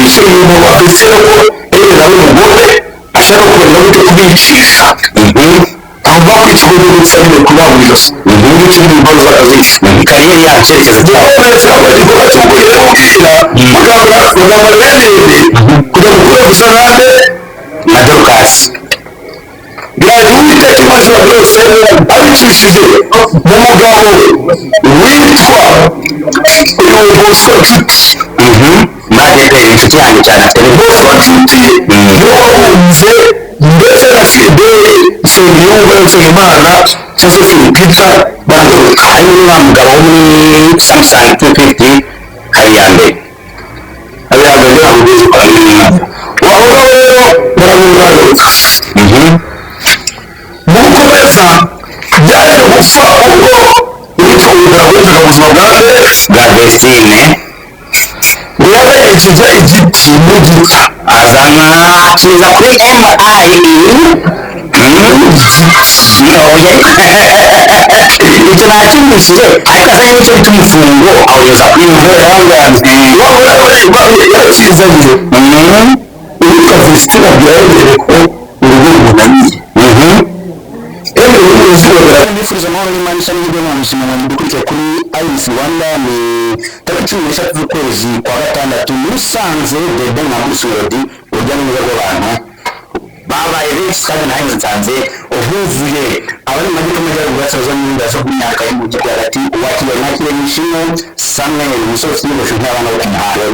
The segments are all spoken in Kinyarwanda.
icyo umuntu wafite ko nawe umugore ashaka kubona gute kubicisha aho bakwita uburyo gusa nyine kubahuriza uburyo kiri mu bibazo akazi kariyeri yacu icyerekezo cyawe igikorwa cyo kugira muganga rwandende kujya gukora gusa nande na dorukasi biraje uwiteka imashini byose abicishije mu mugabo witwa uyu bosco nshuti madeperi inshuti yanjye cyane afite bosco nshuti niwe wahunze ndetse na fideli nsengiyumva nsengimana josephine peter bagaruka hariho wa mugabo wo muri samsung 250 hariya mbere ntabwo uzi ko ari wavuga rero baramugaruka gukomeza byaje gupfa ubwo witwa umugabo w'ubuzima bwa Vestine yaberekeje igiti mu giti azana kiza kuri icyo nacyumvishije ariko azanye n'icyo bita umufungo awugeza kuri yarakizanye uwitwa Vestine abwira yemerere ko urugo rumunaniye nifuriza amahoro n'imana ishami ry'abantu mu dukurikiye kuri IBC Rwanda ni tariki 13 z'ukwezi kwa gatandatu Musanze Dede na Musurodi urujya n'uruza rw'abantu babaye benshi kandi nawe nsanze uhuzuye abari mu majyepfo y'amajyaruguru basoza mu ndazo ku myaka y'umujyi hagati uwakiriye nakiriye nishimo Samuel umusore ufite ibikoresho nk'abana bo kumuhanda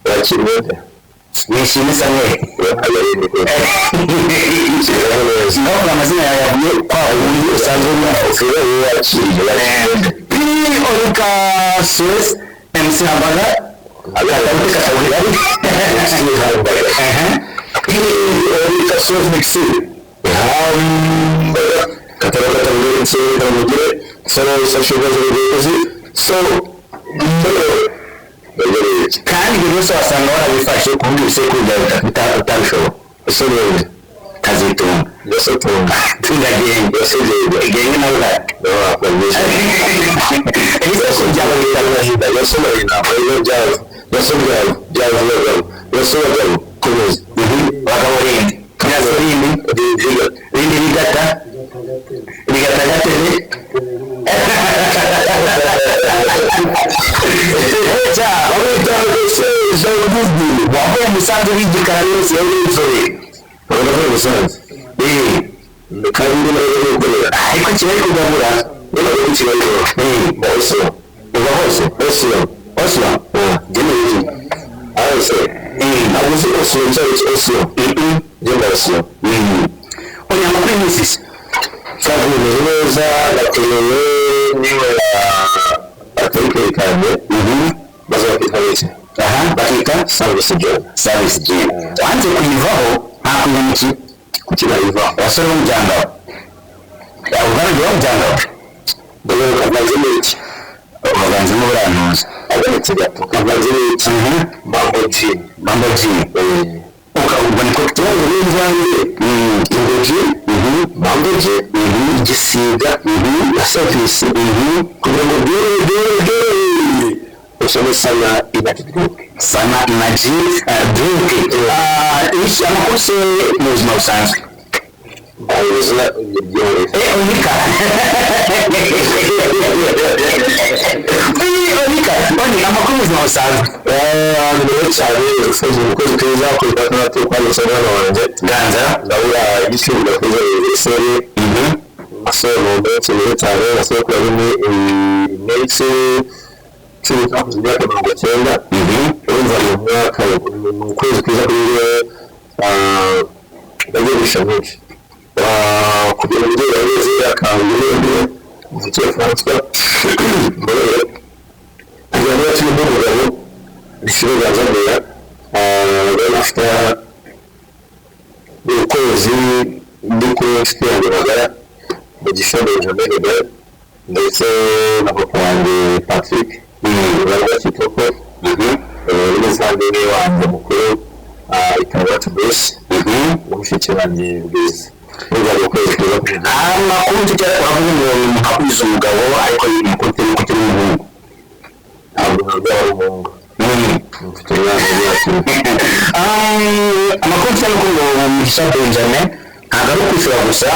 wakiriye nishimye Samuel naho amazina yawe kwa uyu usanzwe ufite wakiriye Olika Suez MC Habaga akatabika kabiri Olika Suez mixi katabika kabiri n'umugire social so kandi buri wese wasanga warabifashe kuvuga ibisekuru byawe utabishobora usobanura kazitunga yasotunga tungagenge igenge nawe wakwemeza ibisekuru byawe bitabahida yasobanura ibyo byawe yasobanura komeza bagabo rindi kazo rindi rigata gatene wavuye Musanze w'igikara yose yari inzobe urabona Musanze kandi n'abayoborera ariko kibaye kugabura n'abayoborera kibaye bose uba hose Oslo gene yiki arose abuze Oslo cyose gene Oslo oya makuru n'isisi sabu neza bakeneye niwe atekanye bazafite wese bakita service job wanze kuyivaho hakunyamiki kukibayiva wasore w'umujyanga ubwanjye w'umujyanga dore ukavanze n'iki ukavanze n'uburantuza agametse gato ukavanze n'iki mambo G ukabona ko tubanze n'invange ingoji mambo G igisiga na service kugira ngo usome sana inaji drink ishi amakose mu buzima busanzwe unika amakuru mu buzima busanzwe mbere cyane ufunze umukozi keza kureka n'abateka n'isabana wanjye ganza ndabura igishuri gakoze iseri asore mu ndetse muri cyane asore kuri iminsi cumi n'itanu imyaka 90 urumva mu mwaka mu kwezi kwiza kuri ndagurisha byinshi kugira ngo ugeze akangurire mufitiye François mbere kugira ngo turi mu mugabo bishobora kuzabera afite ukwezi ndiko mfite amagara mu gishoro jambe ndetse na papa wanjye Patrick baba kitoko n'izande wanjye mukuru ikaba tubese umushiki wanjye bwiza n'ubwo kwezi kuza amakuru cyane uravuga ngo hakuze umugabo ariko mukuru n'umuhungu ntabwo ari umuhungu mfite umwana amakuru cyangwa ngo Mugisha Benjamin ntabwo ari ukwishyura gusa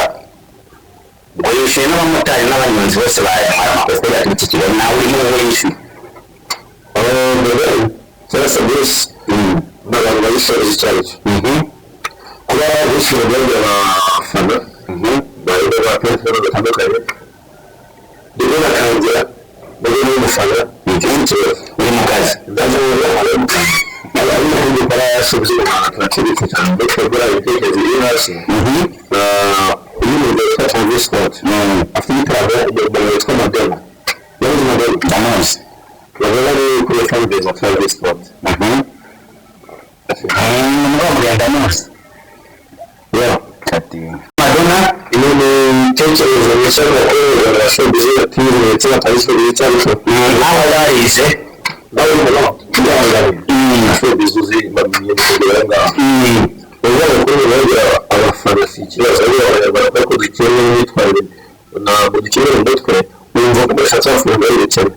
ngo yishyuye n'abamotari n'abanyonzi bose bayahaye amakosa yacu iki kigo nawe urimo wowe yishyuye cyangwa byose n'abantu bayisoreza icyo ari cyo kuba bishyura byongera abafana bari ba telefone batandukanye rimwe bakangira bari n'umufana ikibazo uri mu kazi ndaza rero hari n'ubundi barayasubiza umuntu turakibitse cyane ndetse buriya ibitekerezo biri hasi uyu muntu witwa Travis Scott afite igitabo yitwa Madonna yabuze Madonna ndamuzi baba bari kuri fanbase ya Travis Scott umugabo ndamuzi Madonna iyo ni icyerekezo gishyirwa kuri showbiz team ndetse na Paris Hilton cyariko nawe yarize nawe mbona kubyangana showbiz uzi babiye kugera ngaho ubu kuri rero abafana si ikibazo ari abanyarwanda ko dukeneye n'imyitwarire ntabwo dukeneye umutwe wumva ko bashatse afunga ibiceri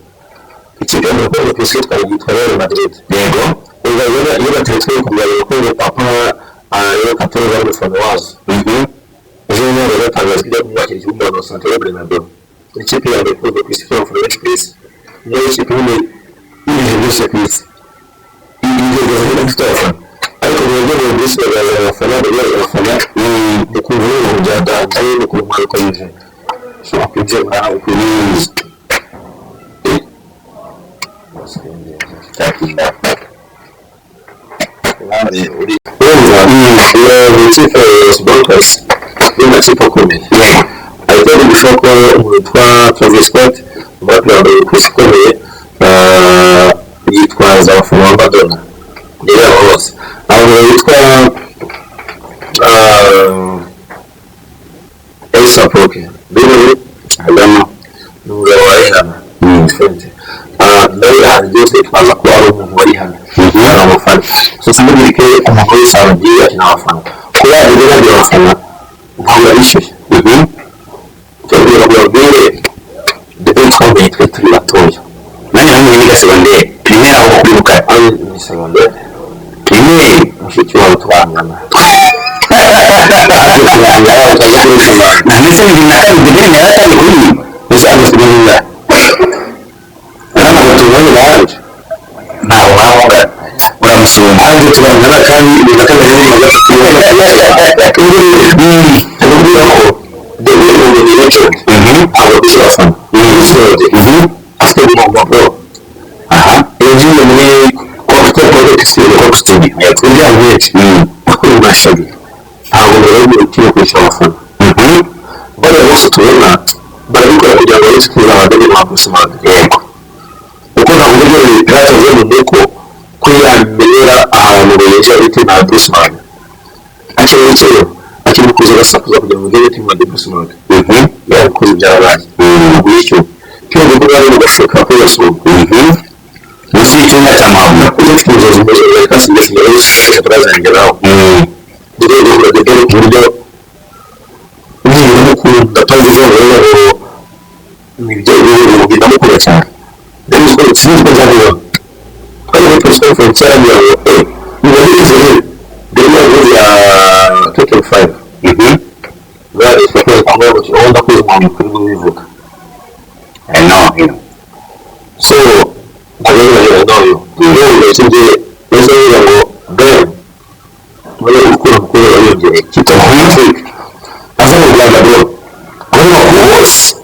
ikipe y'umukobwa ku isi twayitwa Real Madrid yego ubwo rero iyo bateretswe kubyarira ko papa rero kapitani w'umufana wazo ejo rero batangazwa ibyo kumwakira igihugu na Santiago Bernabéu ikipe ya mbere ku isi ifite abafana benshi ku isi niyo ikipe imwe y'ibintu byose ku isi inzego zigenda zifite abafana ariko mu buryo bwose bagaragaza abafana bagaragaza abafana ni kumva ibintu byatangiye ni kumva uko yije ushobora kubyemera nawe ukuriye ikipe ya Broncos y'amakipe akomeye ariko bishobora kuba umuntu witwa Travis Scott umuraperi wambaye ku isi ikomeye yitwaza abafana ba Madonna rero abo bose abantu bitwa Elsa Proke biri Adama n'umugabo wa Rihanna nawe hari byose twaza kuba ari umuntu wari hano ari umufana gusa muri ke umuntu wese abagiye akina abafana kuba rero bagiye abafana ntabwo arishyuye tubwira ngo babwire debe twambaye twe turi batoya nanjye namwe niga segonderi primaire aho kwibuka ni segonderi primaire mushiki wawe twangana ndetse bibiri na kabiri debe yaratanye kuri nyuma mbese amasegonderi tubonye baje ntawe wahoga uramusumba kandi tubangana kandi ni na kabiri na gatatu tubwira ko debe mu gihe abo bise bafana afite umugabo yagiye muri Coke Studio yakugira byinshi akora amashabi ntabwo rero ugiye kwishyura abafana bariya bose tubona barabikora kugira ngo bisukure abadege ba Musamad yego kuko ntabwo rero biracaze mu ndeko ko yamenyera ahantu bejeje bite na Musamad akeneye cyo akeneye kuza gasakuza kugira ngo ngere timu ya Musamad yakoze byarabaye bityo cyo ngo bari mu gashoka ko yasuka munsi y'icyumba cy'amahoro kujya twifuza umujyi kasi ndetse n'abashaka barazangiraho rero uragenda ku buryo niba mukunda tavuze rero nibyo rero mugenda mukora cyane rero ko sinzi byabyo kandi ko twese ko cyane yawe niba bize rero ya total 5 bari ko amahoro cyo onda ko mu kuri bivuga no so rero rero sinzi neza ngo ben muri uko yongeye kitahuje aza mu Rwanda rero abo bose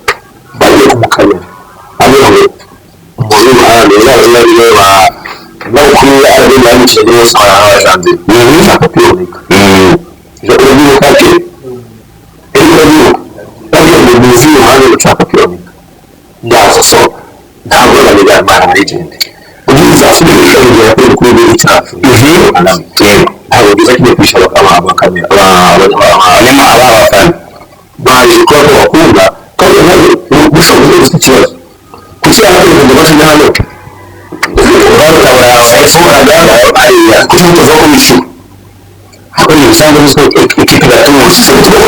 bari kumukanya abo muri bahandi yaje yareba n'ukuri ari yandikije neza abajanze ni nshaka kwiboneka je ubu kake rero bari mu muzi hano nshaka kwiboneka ndaza so ntabwo bari bari legend ugize asubira kujya kuri cyacu ntabwo biza kigiye kwishaba amakamera abafana baje kuba bakunda kandi ntabwo gushobora gufite ikibazo kuki yaje mu baje hano kuko kumwishyura hakora ibisanzwe bizwi ikipe gatumuzi tuba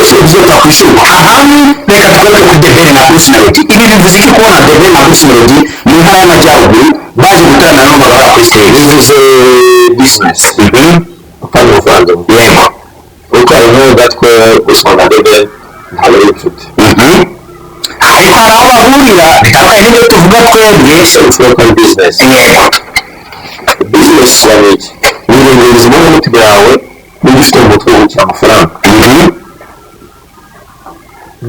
kwishyurwa reka tugaruke kuri debere na bruce melody ibi bivuze iki kubona debere na bruce melody mu ntara y'amajyaruguru baje gutarana n'umugabo kuri stage bivuze business kandi amafaranga yego kuko I know that Usman Adebe ntabwo ari inshuti ariko hari aho bahurira bitandukanye n'ibyo tuvuga twebwe ushobora gukora business yego business yani iki ni ibintu bizima n'umutima yawe niba ufite mu mutwe wungukira amafaranga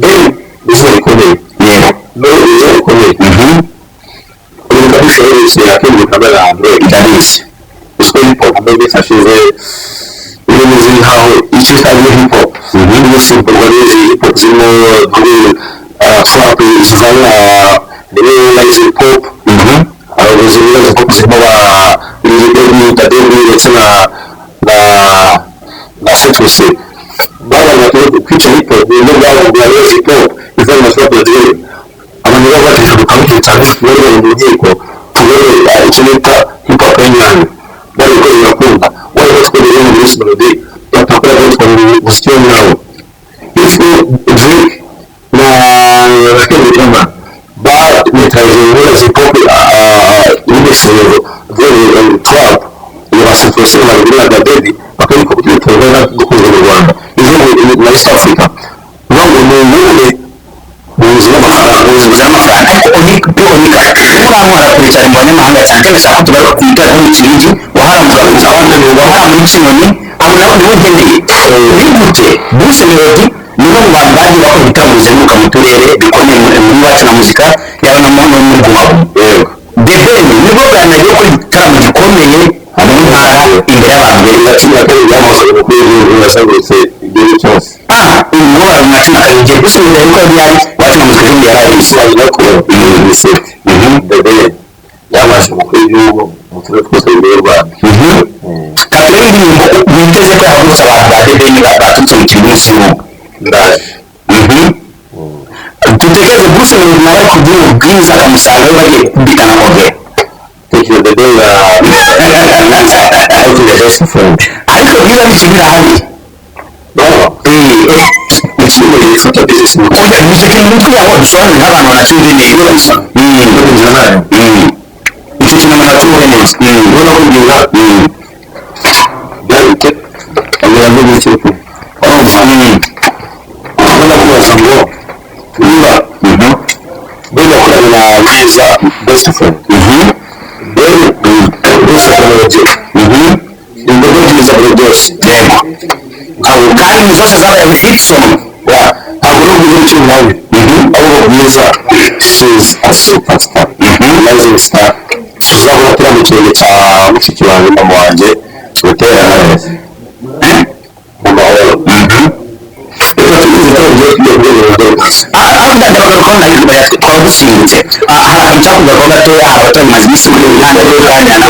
then business ikomeye yego business ikomeye ubu kabishoboye wese yakwirinda kamera hanze ndabizi uziko hip hop mbere bifashize ibintu ziri nkaho icyo utazi hip hop ibintu simple warizi hip hop zirimo trap zivana rimwe na izi pop abayobozi b'izo pop zirimo ba Lil Baby, Dadebi ndetse na Sutwese babana kwica hip hop ibintu byabo bya hip hop ivana na trap ziri abantu baba bateje gukamukira cyane bari mu nkiko kubera icyo bita hip hop y'inyange bari gukora birakunda wari batwereye muri Bruce Melody batakora batwereye umuziki w'umwawe ifite Drake na Kendrick Lamar bametraje muri hip hop indexero very trap yabasifose na Dadebi bakabiko kubikorera gukunze mu Rwanda izo muri East Africa ngo ni ubuzima z'amafaranga ariko unika uriya kwicara mu banyamahanga cyane bashaka tugaruka ku mutara w'ikirigi waharamuka muri kinoni abo nabo nibo nkeneye ni gute Bruce Melody nibo mu bantu bagiye bakora ibitaramo bizenguruka mu turere bikomeye muri wacu na muzika yaba na muntu w'umugabo The Ben nibo bwanagiye gukora igitaramo gikomeye mu ntara imbere y'abantu na cumi na kabiri byamaze umukuru w'igihugu yasagutse igihugu cyose ubu nka cumi na kabiri igihe Bruce Melody ariko yari wacu na muzika yari bisobanura ko iyi seti The Ben yamaze umukuru w'igihugu mu turere twose imbere y'u Rwanda kandi rero indirimbo witeze ko yahagurutse abantu ba The Ben baturutse mu kintu cy'igihugu ndaje dutekereze Bruce Melody nawe ari kugira ubwiza akamusanga bagiye kubikana kongera tekereza The Ben out the best friend ariko bwiza n'ikintu irahari ikintu gifata business mu oya nicyo kintu mutwe yaho dusobanurira abantu banacyumve neza Rwanda n'ubuzima nayo icyo kintu abantu bacyumve neza ubona ko byiza byarite abantu b'icyo ubona ko baza ngo niba bakorana na Bwiza best friend then Bruce Melody imbogo byiza buri byose yego kandi ni zose zabaye hit song ntabwo uri bwiza icyo nawe ahubwo Bwiza she's a superstar rising star tuzabona turi mu kirenge cya mushiki wanjye mama wanjye Butera Knowless mu mahoro reka tugize ko ugiye kujya kuri aho ndagaruka ko twaba dusimbutse hari akantu cyakugaruka gatoya hari abatamaze iminsi muri uganda rero kandi hari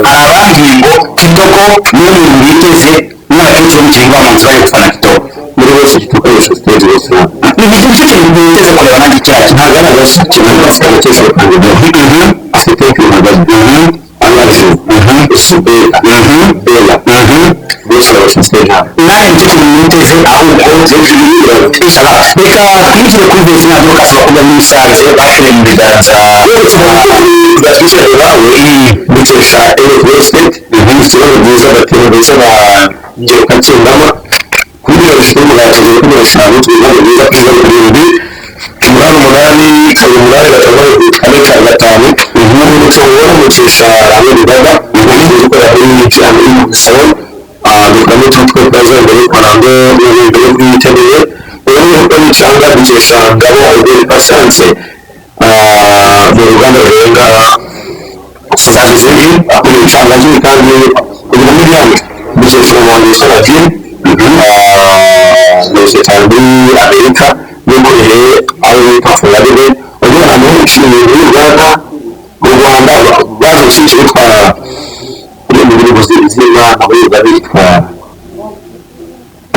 abambwiye ngo kitoko niyo muntu biteze n'abakecuru mu kiringo bamanzi bari gufana kitoko muri bose gikoresho stage bose ni icyo kintu biteze kureba nanjye cyacu ntabwo ari agashya kimwe bafite abakecuru kandi afite thank you magazi anazi Subera Bella bose babasha stage hano nanjye nicyo kintu niteze ahubwo inshallah reka twinjire kuri bezi ntabwo kasaba kuba musanze bashyire mu biganza batwikira nawe dukesha respect ikibazo byiza batera ndetse na ngeruka nsengama kuri mirongo itatu n'umunani kuri mirongo itanu ibibazo byiza kuri birindwi umunani umunani kabiri umunani gatandatu kane kane gatanu umuco ubona mukesha hamwe bibaga ibintu gukorera kuri cyane y'umusoro dukora n'utwo twaza imbere kwarango imbere bw'itebeye ubundi kuko n'icanga dukesha ngabo ubwenge patience mu ruganda rurenga sazizeri akora ibicanga byinshi kandi kugira miliyoni dukesha umuhondo sonatine dukesha cyane muri amerika n'imborere aho bita furaribe ubu ahantu henshi muri uganda mu rwanda baje gushyikira bitwara kuri mu ndirimbo z'izina muri uganda bitwara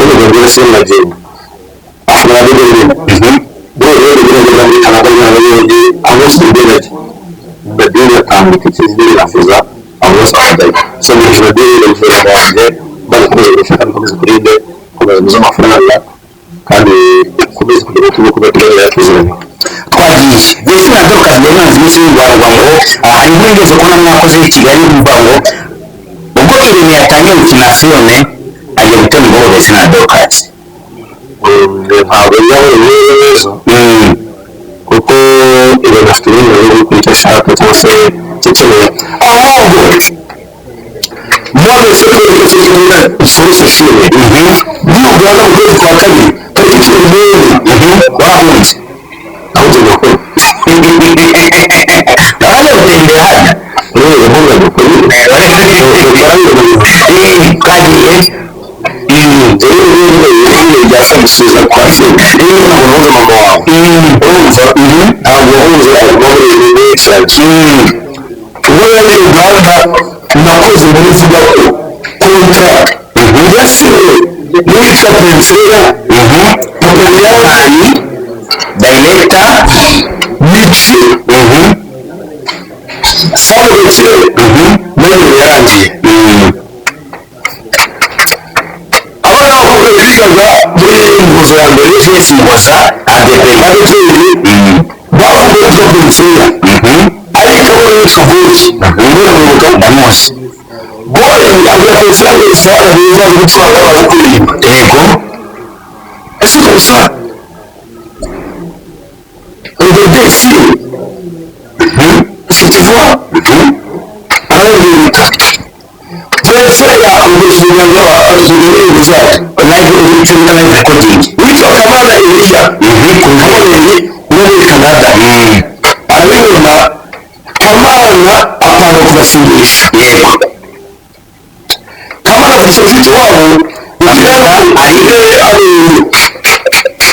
urwego rwose n'abageni furaribe rero rero muri canada n'abageni abo si ibirenge badini atambika ikizere nafuza abo bose bakajya so mu ijoro rero rero wanjye bari kumeze gushaka bikomeze kurinde komeza amafaranga kandi komeza kugira ubutumwa kuba turere yakizeranye twagiye nyinshi mbese na Dorcas rero ntazi iminsi y'urwanda ngo hari inkuru igeze kubona mwakoze i Kigali bivuga ngo ubwo Irene yatangiye gukina filime agiye gutera imbohe na Dorcas ntabwo yahuye n'ibibazo kuko Irene afite ibintu biri kuri icyo ashaka cyangwa se gikeneye ahubwo mwabese kwerekeza ikibuga gisoresha filime n'urwanda mu kwezi kwa kabiri tariki umunani bahunze aho ugenda kure nawe utembera hano yavuga ngo kuri twagiye rya samusubiza kwa se ntabwo wahuze mama wawe urumva ntabwo wahuze abagore cyane ubwo yari uganda nakoze muri vuga ko contract yasiwe n'uwitwa pensera mugabyarani director mici sabugakire nayo yarangiye abana b'abakobwa bigaga muri muhoza ya mbere JS Muhoza ADP ababyeyi bavuga yitwa pensera ariko we yitwa goki umwana ndamuzi goki abwira pensera ngo isara neza gutuma akabaza kuririmba yego ese kosa regardez ici si tu vois arabirita pensera ubuzima bw'abajurire buzaza live written live recording witwa kamana eliya kumuboneye wo muri canada arabibona kamana apanga kubasindisha yego kamana afite ufite wabo ugira ngo ahite arebe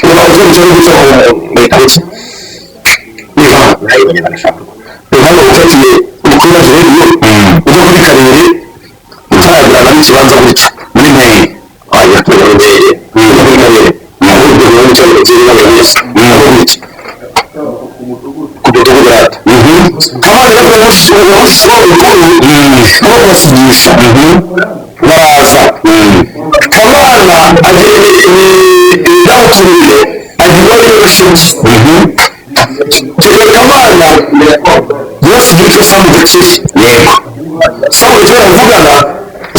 ubaze mu cyaro guca mu ikoti hano ufatiye umukuru wa radiyo ujya kuri karere utaragirana n'ikibanza gutya muri mail wajya kuri karere ujya kuri karere naho ubwo rero mu cyaro kiri n'abayobozi naho gutya ku mudugudu rata kamana rero umushyira mukuru niwo kubasigisha baraza kamana agereye n'abaturire agira yoroshye kereka kamana yose igihe cyo samu gakire yego samu gakire bavugana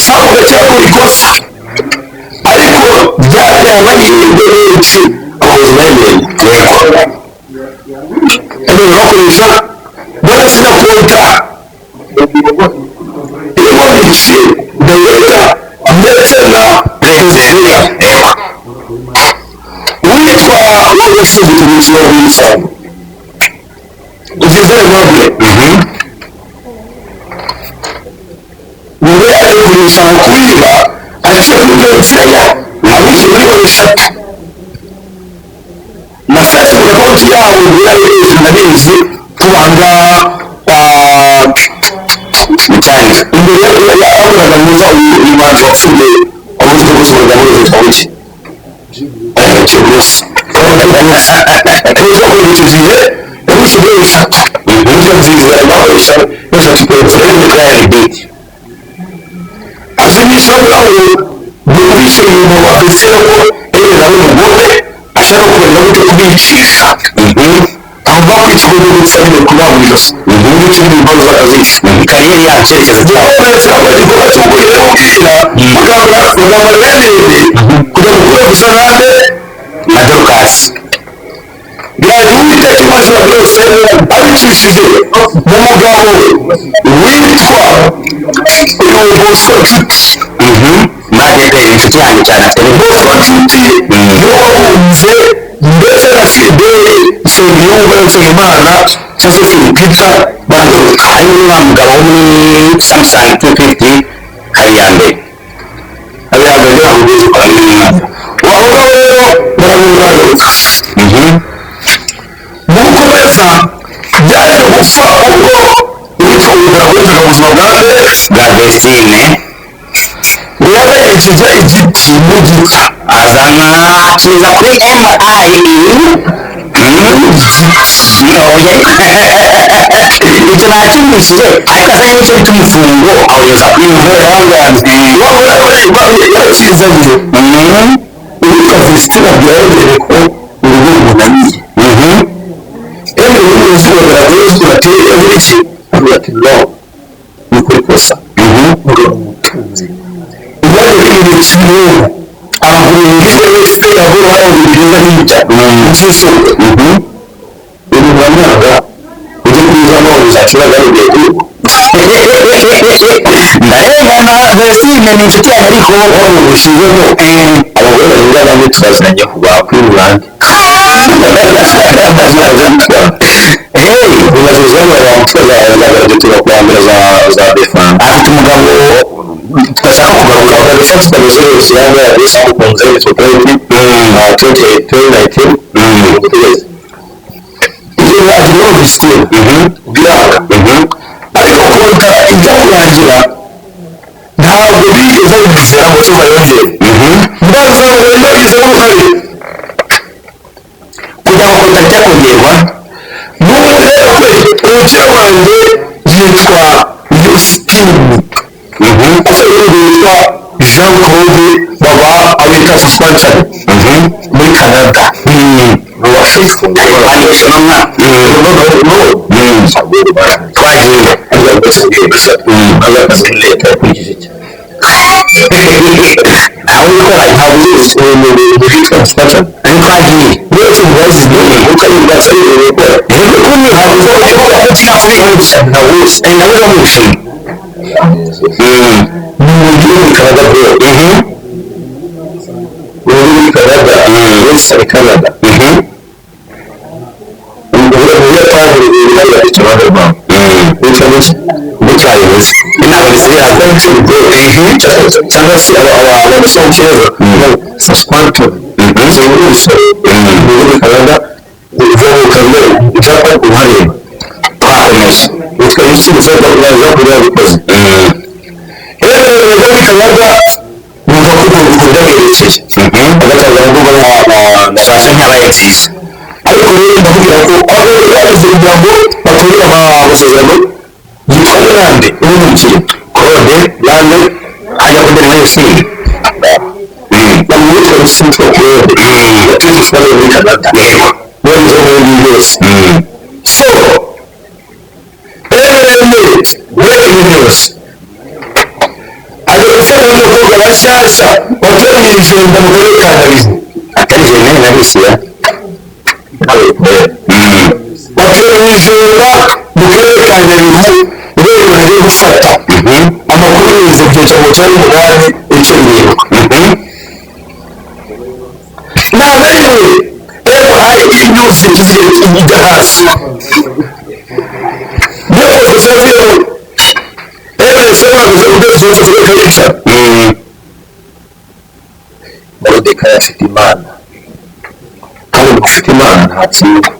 samu gakire ari mu ikosa ariko byateye amahirwe menshi abayobozi bayemereye yego yagiye bakoresha barasinya konta irimo mici dayeta ndetse na perezida witwa w'abashinzwe ubuzima bw'isamu ugeze aimable niwe ari kugurisha amakurira aciye muri metsiya abishyura miliyoni 3 nafashe mu konti yabo birabizi ndabizi tubanga mucyari imbere y'abakoraga mwiza uyu muhanzi wapfuye wabuze ko gusohoza muri leta wiki agaciro gusa kuko muri icyo gihe yabuze miliyoni 3 uburyo nziza bakoresha eshatu perezida KRD azimisha ngaho bumvishe umuntu wafise ko nawe umugore ashaka kureba gute kubicisha aho bakwita ko gutsa nyine kubabwira ubundi kiri mu bibazo z'akazi kariyeri yacu yerekeza ndetse igikorwa cyo kurira umupira muganga yarebe kujya mu kureba usarane na Dorcas biraje uwiteka imashini byose abicishije mu mugabo witwa uyu bosco nshuti muri ADP inshuti yanjye cyane afite bosco nshuti niwe wahunze ndetse na fidele nsengiyumva nsengimana cyangwa se filipita bandoka harimo wa mugabo wo muri Samsung 250 Kariyambe abihagaze ntabwo ubizi kwa nyina wavuga rero baramugaruka mu gukomeza byaje gupfa ubwo uwitwa umugabo witaga ubuzima bwa Vestine yaberekeje igiti mu giti azana kiza kuri ibyo nacyumvishije ariko azanye n'icyo bita umufungo awugeza kuri yakizanye uwitwa Vestine byabereye ko urugo rumunaniye cy'igihugu abagurira wese abura ibyiza n'ibya by'isoko ibintu bamwanga ujye kubizamo uzakiraga igihe gihugu ndarengana vesine ni inshuti yanjye ariko ushyizemo abagore barenga bane tubazanye bakwirurande ubazuzamo bamutwaza abagabo tubakwambira za defanda afite umugabo tugashaka kugaruka kabisa tutameze yose yaba yabise kukunze tukwezi 2019 iyo wagira ubiswe biranga ariko konta ijya kurangira ntabwo bigeze bimwizera ngo tubayongere mbaza ngo yagize uruhare kugira ngo konta ijya kongerwa n'umuherwe umukire wanjye yitwa Yusitini afite yitwa Jean Claude baba abita suspension muri Canada wa Facebook ayishyura twagiye ajya gusigaye gusa agaze leta yakurikije aho gukora ntabwo muri suspension twagiye wese mubazi uko yubatse gukora ntabwo ntabwo wese nawe bamushinga ni uburyo Canada bwo muri Canada wese ari Canada ubwo muri twagiye bari ikibazo rwa n'icyayobozi inama ziriya cyangwa se abasohokera saspanto z'ubuso muri Canada uvuga cyangwa uhareba twakomeje utwo ibisubizo byaje kuba bikoze rero muri Canada numva ko ukunda yerekeye agatanga ngo ndashaka nkabaye nziza ariko rero ndakubwira ko aho yaje kugira ngo batorere amasezerano yitwa Lande umukire Claude Lande ajya kuri Nelson bamwita Sinto Claude yatuje muri Canada muri muri yose so breaking news ari gufata umukobwa bashyashya watoreye ijenda mu karere ka Nyabihu atari jene na bisiya watoreye ijenda mu karere ka Nyabihu uberewe gufata amakuru yize ku cyicaro cy'umunani icyo bibuka ntabwo FIE news kigiye kijya hasi byose cyaziyo sema ubwezi wose zikayica Moridekayi afite imana kandi ufite imana ntatsindwa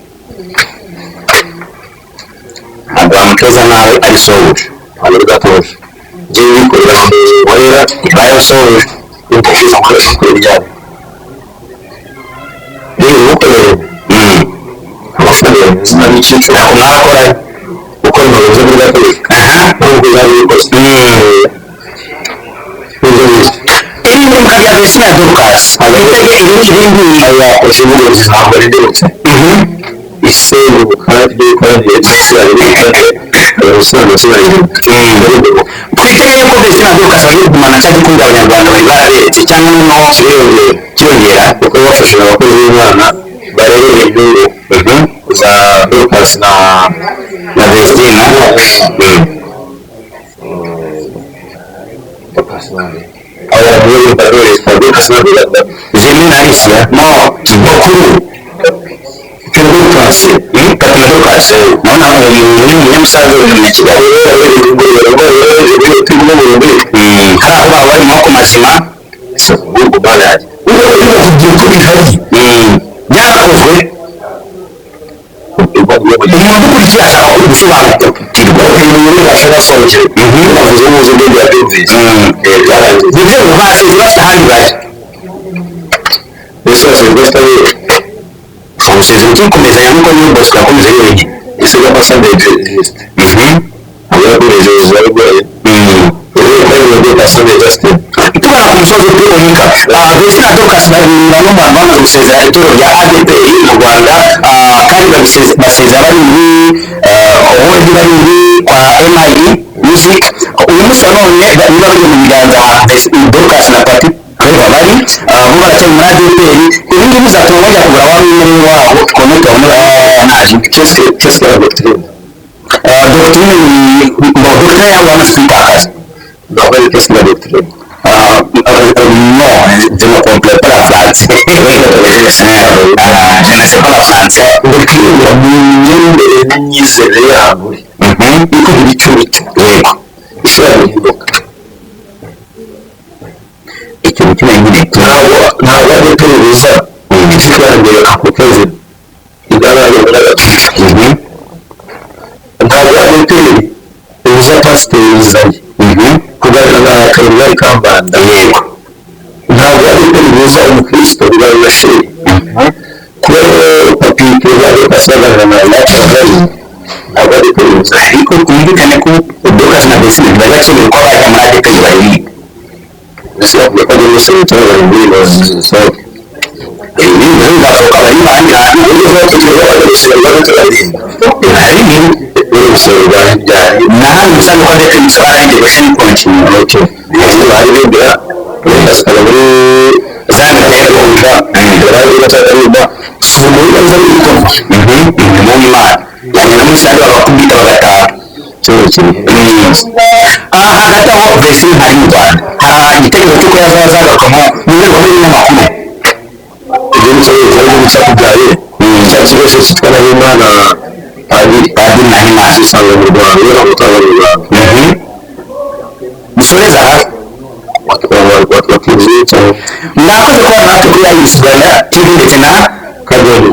ntabwo wamuteza nawe ari sobuja ntabwo rugatoje njyewe bikorera wera ibaye sobuja ukoresha gukoresha kuri ryabo rero ukoreye amafaranga sinabicitse ntabwo mwakora gukora umuyobozi w'ubwatoje ntabwo uzabikoze iri muri mukabya vesine ya dorukasi abitege irindi yakoze ubuyobozi ntabwo riderutse ise ubukandi bw'ikoranire cy'isirayeli ubusobanuro cy'isirayeli twitege yuko vesine ya dorukasi bagiye kugumana cya gikunga abanyarwanda bari bararetse cyangwa noneho kirongera kuko bafashije abakozi b'imana barerera inyungu za dorukasi na vestina abo muri baroresi na dorukasi na jene na risiya bakuru dorukasi kati na dorukasi none uyu ni umunyamusaza w'umunyakigali hari aho baba barimo ku mazima ugiye ko bihari byarakozwe umuntu ukurikiye ashaka gusobanukirwa ibintu bashaka gusobanukirwa bavuze ubuze bwo byabyumvise bivuze ngo basize bafite ahandi bari mbese basize bafite ubuseze bukikomezanya nuko niyo bosco yakomeza ari wenyine ese gafasha ndetse abo yakomeje zarwaye tubona ku musozi w'Onika vesine na dorukasi bari mu bantu bamaze gusezera itorero rya ADPR mu Rwanda kandi basezera bari muri already bari muri kwa MIE music uyu munsi wa none niba bari mu biganza dorukasi na pati ariho bari bo baracyari muri adeperi ibi ngibi bizatuma bajya kugura wa mwene wabo tukabona tubona naje qu'est-ce que la doctrine doctrine ni doctrine yabo bamaze kuyitakaza d'abord qu'est-ce que la doctrine non je ne comprends pas la phrase je ne sais pas la français doctrine ni imyemerere n'imyizerere y'ahantu uri ikubwira icyo uri cyo yego ishobora guhinduka ikintu kimwe nyine ntabwo ari perezida ikiganiro ako kazi igaragaza n'agaciro ntabwo ari perezida pasiteri izayi kugaragaza akarengane kambanda yego ntabwo ari perezida umukristo bigaragaza shehe kubera papike bari basagarana na yakagari ntabwo ari perezida ariko twumvikane ko dokas na desine biba gakenewe ko bajya muri adeperi bariyiga ushobora kujya gusoma ikibazo muri izo ibi bizasohoka bari bandi hantu uburyo bwo kugira ngo bajye gusura ibibazo turarinda hari urusoro rwa byari nawe musanzwe ko adeperi bisaba integration continue okay hejuru hari bibya basikara muri za kumva bari bataririmba si muri neza bikomeye mu imana bagenda muri sitade bakakubita bagataha hagati aho verisiyo ntari mu rwanda hari igitekerezo cy'uko yazaba azagaruka mu rwego rw'ibinyamakuru igihugu cyakubyaye cya kigo cyose cyitwa nahimana padiri nahimana usanga mu rwanda niyo gutanga mu rwanda dusoreza hafi wakizi cyane mwakoze kuba natwe kuri ayisi rwanda tv ndetse na kadodo